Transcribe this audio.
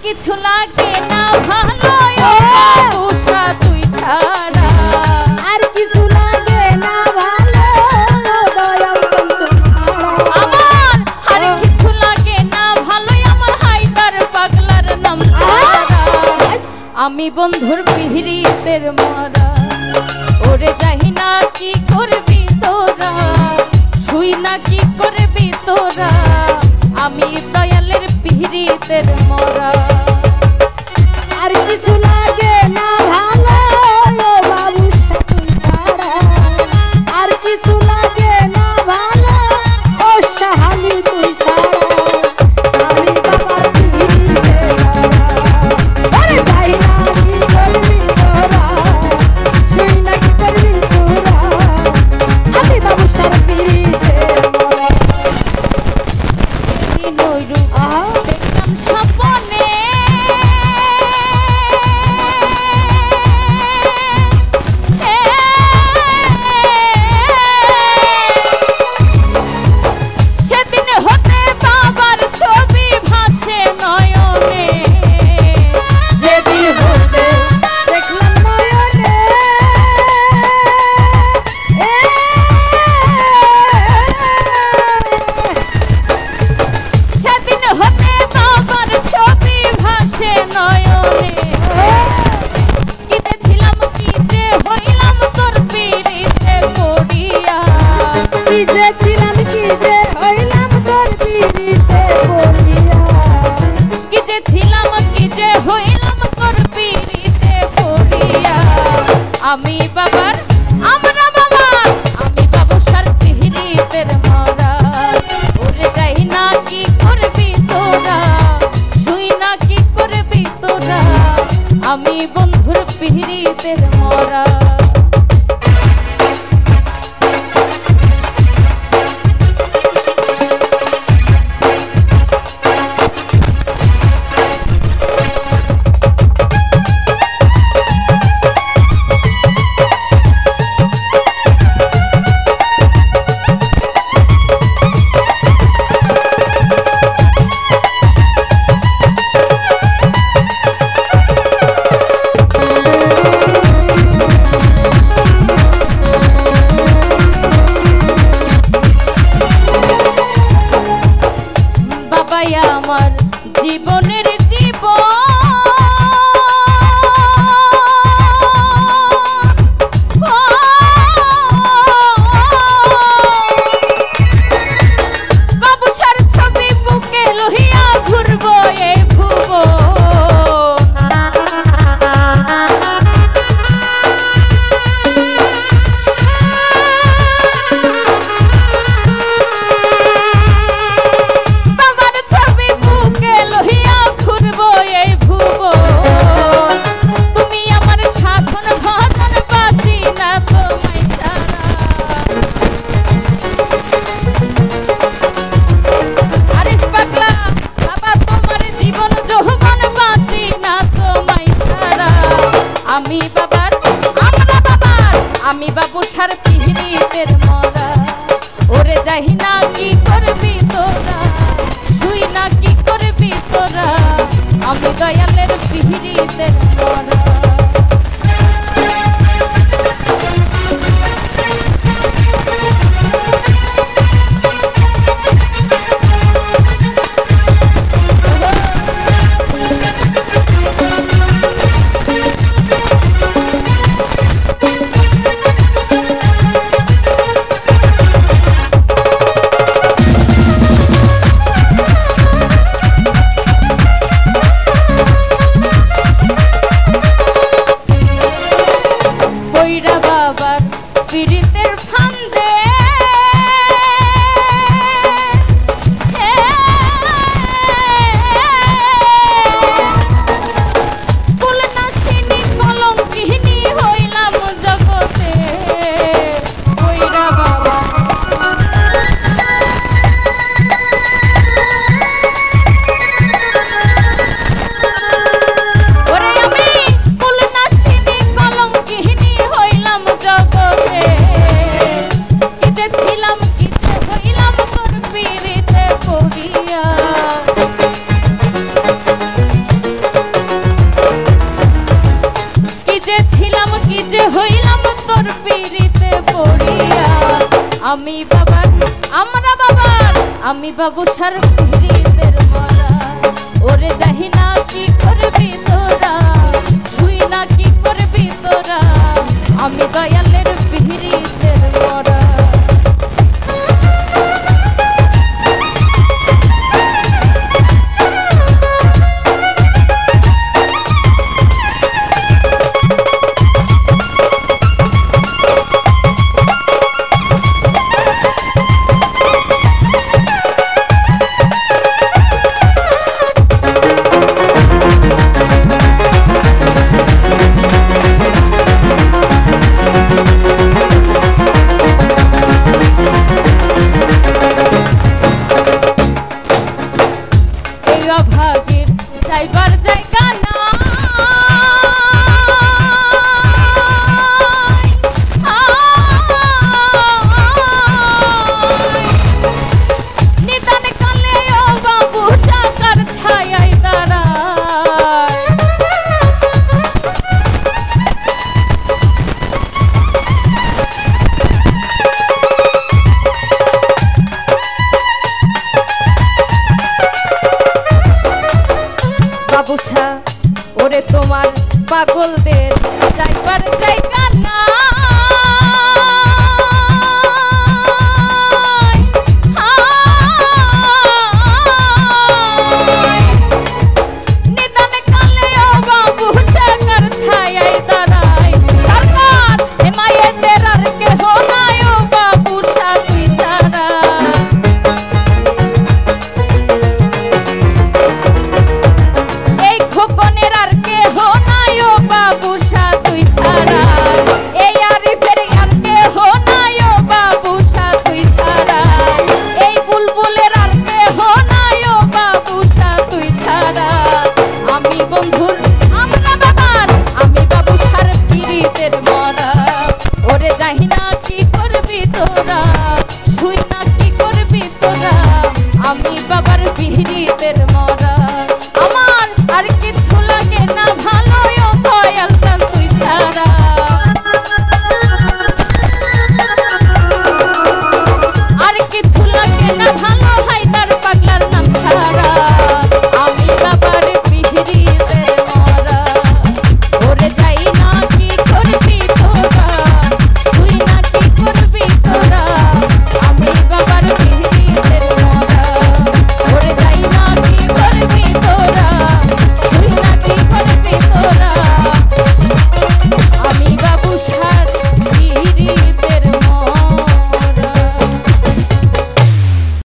কিছু লাগে না ভালো উষা তুই ছাড়া, আর কিছু লাগে না ভালো দয়াল বন্ধু আমার আর কিছু লাগে না ভালো আমার হায়দার পাগলার নাম ছাড়া। আমি বন্ধুর পিহিরিতের মরা, ওরে যাই না কি করবি তোরা, শুই না কি করবি তোরা, আমি দয়ালের পিহিরিতের মরা। আর কিছু লাগে না ভালো বাবু তুই ছাড়া, আর কিছু লাগে না ভালো ও সাহালি তুই ছাড়া, আমি বাবার পিহিরিতের মরা, ওরে যাই না কি করবি তোরা, শুই না কি করবি তোরা, আমি বাবু সার পিহিরিতের মরা। নইরু দেখলাম স্বপ্নে সেদিন হতে বাবার ছবি ভাসে নয়নে, যেদিন হতে দেখলাম নয়নে সেদিন হতে বাবার ছবি ভাসে নয়নে, কিতে ছিলাম কি যে হইলাম তোর পিড়িতে পড়িয়া, কি যে ছিলাম কি যে হইলাম তোর পিড়িতে পড়িয়া, কি যে ছিলাম কি যে হইলাম তোর পিড়িতে পড়িয়া। আমি বাবার আমরা বাবার আমি বাবু সার পিড়িতের মরা, ওরে যাই না কি করবি তোরা, শুই না কি করবি তোরা, আমি বন্ধুর পিড়িতের মরা। বাবাই আমার জীবনের জীবন, বাবু সার ছবি বুকে লহিয়া ঘুরবো এই ভুবন। বাবার ছবি বুকে লহিয়া ঘুরবো এই ভুবন, তুমি আমার সাধন ভজন বাঁচি না তোমায় ছাড়া। আরে পাগলা বাবা তোমার জীবন যৌবন বাঁচি না তোমায় ছাড়া। আমি বাবার আমরা বাবার আমি বাবু সার পিহিরিতের মরা, ওরে যাই না কি করবি তোরা, শুই না কি করবি তোরা, আমি দয়ালের পিহিরিতের মরা। আমি বাবুসার পিরিতের মরা ওরে যাহি না কি করবি তোরা শুই না কি করবি তোরা আমি দয়ালের পিরিতের মরা ভাগের যাইবার জায়গা না নিদানে কালে ও বাবু সাকার ছায়ায় দাঁড়ায় বাবুসা ওরে তোমার পাগলদের যাইবার জায়গা না নিদানে কালে ও বাবু সাকার ছায়ায় দাঁড়ায় সরকার এ মায়েদের আর কেহ নাই ও বাবু সাথী ছাড়া খোকনের আর কেহ নাই ও বাবুসা তুই ছাড়া এই আরিফের আর কেহ নাই ও বাবুসা তুই ছাড়া এই বুলবুলের আর কেহ নাই ও বাবুসা তুই ছাড়া আমি বন্ধুর